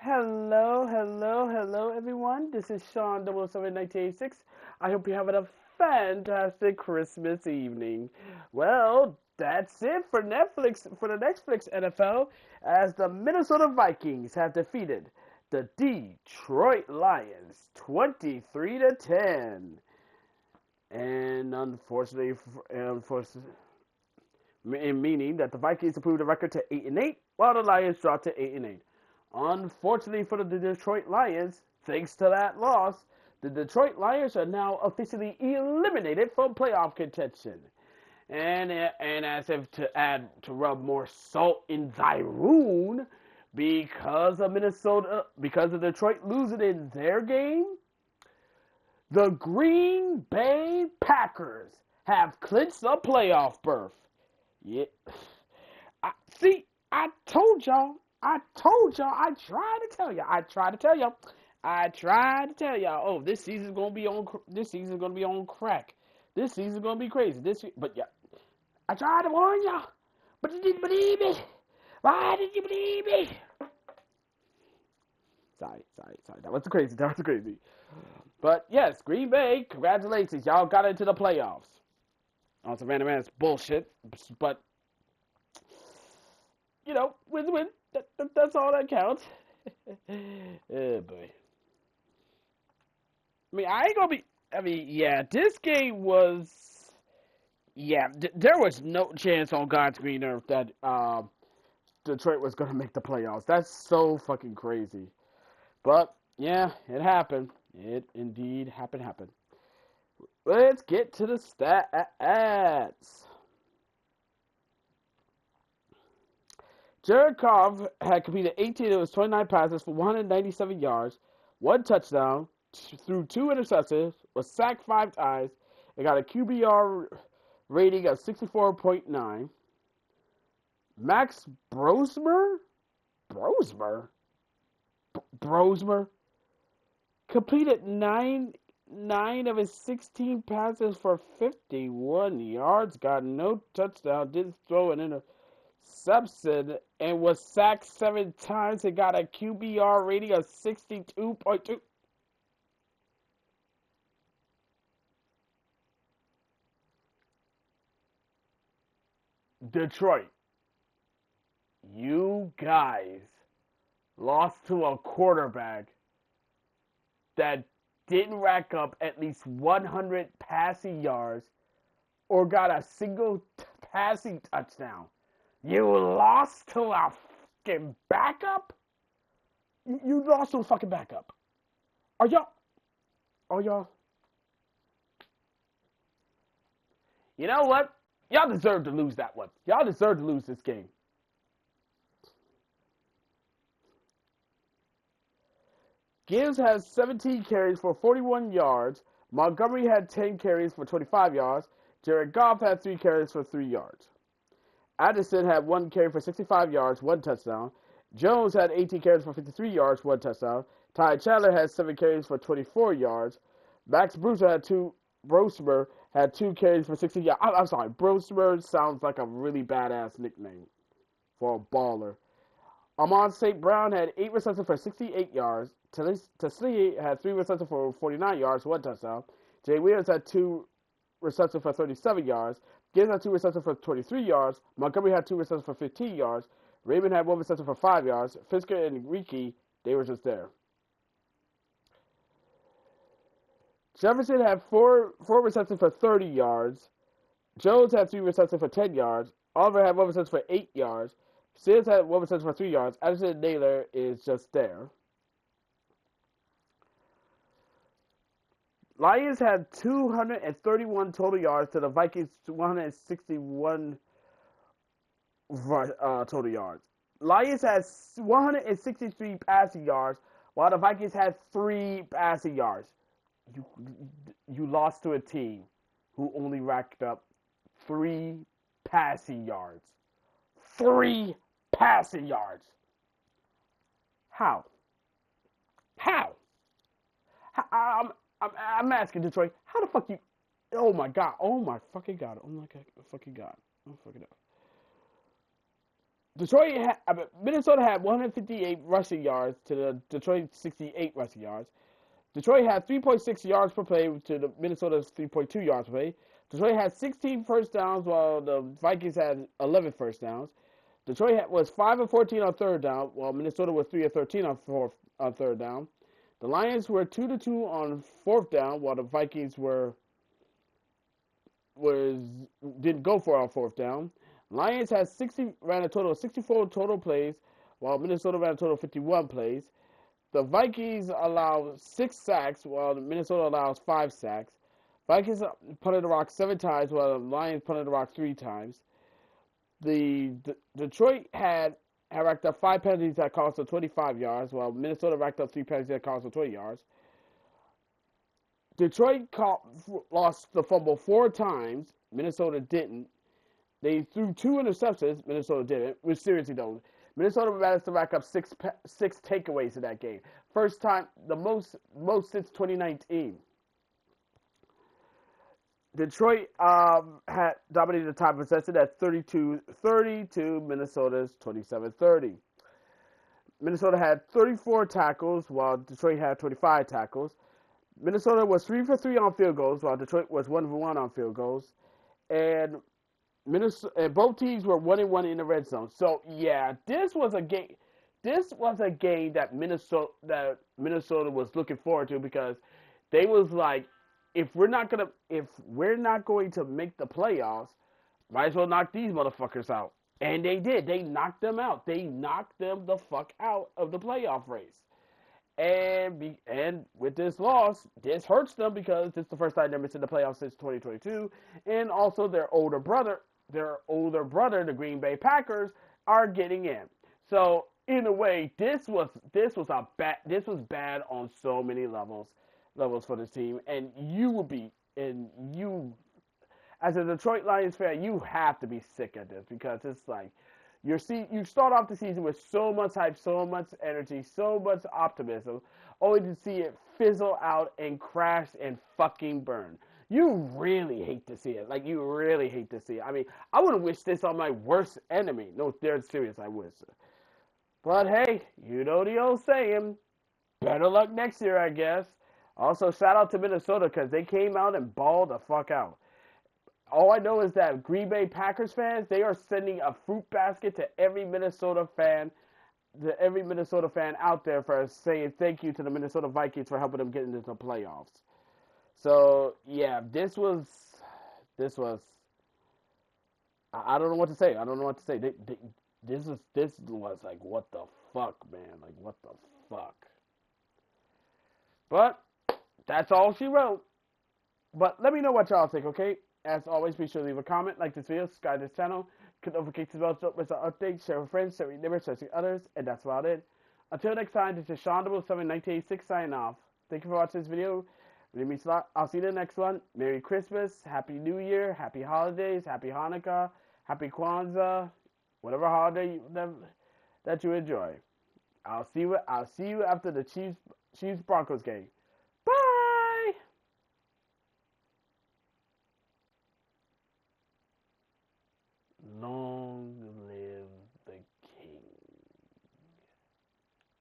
Hello, hello, hello, everyone. This is Sean 007 1986. I hope you're having a fantastic Christmas evening. Well, that's it for Netflix for the Netflix NFL as the Minnesota Vikings have defeated the Detroit Lions 23 to 10. And unfortunately, meaning that the Vikings improved the record to 8-8, while the Lions dropped to 8-8. Unfortunately for the Detroit Lions, thanks to that loss, the Detroit Lions are now officially eliminated from playoff contention. And as if to rub more salt in thy wound, because of Detroit losing in their game, the Green Bay Packers have clinched a playoff berth. Yeah. See, I told y'all. I told y'all. I tried to tell y'all. I tried to tell y'all. Oh, this season's gonna be on. This season's gonna be on crack. This season's gonna be crazy. But yeah, I tried to warn y'all, but you didn't believe me. Why didn't you believe me? Sorry. That was crazy. But yes, Green Bay, congratulations, y'all got into the playoffs. On some random ass bullshit, but win's a win. That's all that counts. Oh boy. Yeah, this game was. Yeah, there was no chance on God's green earth that Detroit was gonna make the playoffs. That's so fucking crazy. But yeah, it happened. It indeed happened. Let's get to the stats. Jared Goff had completed 18 of his 29 passes for 197 yards, one touchdown, threw two interceptions, was sacked 5 times, and got a QBR rating of 64.9. Max Brosmer completed nine of his 16 passes for 51 yards, got no touchdown, didn't throw an interception, and was sacked 7 times and got a QBR rating of 62.2. Detroit, you guys lost to a quarterback that didn't rack up at least 100 passing yards or got a single passing touchdown. You lost to a fucking backup? You lost to a fucking backup. Are y'all? You know what? Y'all deserve to lose that one. Y'all deserve to lose this game. Gibbs has 17 carries for 41 yards. Montgomery had 10 carries for 25 yards. Jared Goff had 3 carries for 3 yards. Addison had 1 carry for 65 yards, 1 touchdown. Jones had 18 carries for 53 yards, 1 touchdown. Ty Chandler had 7 carries for 24 yards. Max Brosmer had 2 carries for 60 yards. I'm sorry, Brosmer sounds like a really badass nickname for a baller. Amon St. Brown had 8 receptions for 68 yards. Taslee had 3 receptions for 49 yards, 1 touchdown. Jay Williams had 2 receptions for 37 yards. Gibbs had 2 receptions for 23 yards. Montgomery had 2 receptions for 15 yards. Raymond had 1 reception for 5 yards. Fisker and Ricky, they were just there. Jefferson had 4 receptions for 30 yards. Jones had 3 receptions for 10 yards. Oliver had 1 reception for 8 yards. Sims had 1 reception for 3 yards. Addison Naylor is just there. Lions had 231 total yards to the Vikings 161 total yards. Lions had 163 passing yards, while the Vikings had 3 passing yards. You lost to a team who only racked up 3 passing yards. 3 passing yards. How? I'm asking Detroit, how the fuck you? Oh my god! Oh my fucking god! Oh my fucking god! Oh fucking god! Minnesota had 158 rushing yards to the Detroit 68 rushing yards. Detroit had 3.6 yards per play to the Minnesota's 3.2 yards per play. Detroit had 16 first downs while the Vikings had 11 first downs. Detroit was 5 of 14 on third down, while Minnesota was 3 of 13 on third down. The Lions were 2 to 2 on fourth down, while the Vikings didn't go for it on fourth down. Lions ran a total of 64 total plays, while Minnesota ran a total of 51 plays. The Vikings allow 6 sacks, while Minnesota allows 5 sacks. Vikings punted the rock 7 times, while the Lions punted the rock 3 times. Detroit had racked up 5 penalties that cost them 25 yards, while Minnesota racked up 3 penalties that cost them 20 yards. Detroit lost the fumble 4 times. Minnesota didn't. They threw 2 interceptions. Minnesota didn't. Which seriously though, Minnesota managed to rack up 6 takeaways in that game. First time, the most since 2019. Detroit had dominated the time possession at 32-30 to Minnesota's 27-30. Minnesota had 34 tackles, while Detroit had 25 tackles. Minnesota was 3 for 3 on field goals, while Detroit was 1 for 1 on field goals. And both teams were 1-1 in the red zone. So yeah, this was a game. This was a game that Minnesota was looking forward to, because they was like, if we're not going to make the playoffs, might as well knock these motherfuckers out. And they did. They knocked them out. They knocked them the fuck out of the playoff race. And with this loss, this hurts them, because this is the first time they're missing the playoffs since 2022. And also their older brother, the Green Bay Packers, are getting in. So in a way, this was bad on so many levels for this team. And you as a Detroit Lions fan, you have to be sick at this, because it's like you start off the season with so much hype, so much energy, so much optimism, only to see it fizzle out and crash and fucking burn. You really hate to see it. Like, you really hate to see it. I mean, I wouldn't wish this on my worst enemy. No, they're serious, I wish. But hey, you know the old saying, better luck next year, I guess. Also, shout out to Minnesota, because they came out and balled the fuck out. All I know is that Green Bay Packers fans, they are sending a fruit basket to every Minnesota fan out there, for saying thank you to the Minnesota Vikings for helping them get into the playoffs. So yeah, this was. I don't know what to say. This was like, what the fuck, man? Like, what the fuck? But that's all she wrote. But let me know what y'all think, okay? As always, be sure to leave a comment, like this video, subscribe to this channel, click notifications bell to miss our updates, share with friends, share with neighbors, share with others, and that's about it. Until next time, this is Sean 1986 signing off. Thank you for watching this video. Really means a lot. I'll see you in the next one. Merry Christmas, Happy New Year, Happy Holidays, Happy Hanukkah, Happy Kwanzaa, whatever holiday that you enjoy. I'll see you after the Chiefs Broncos game. Bye. Long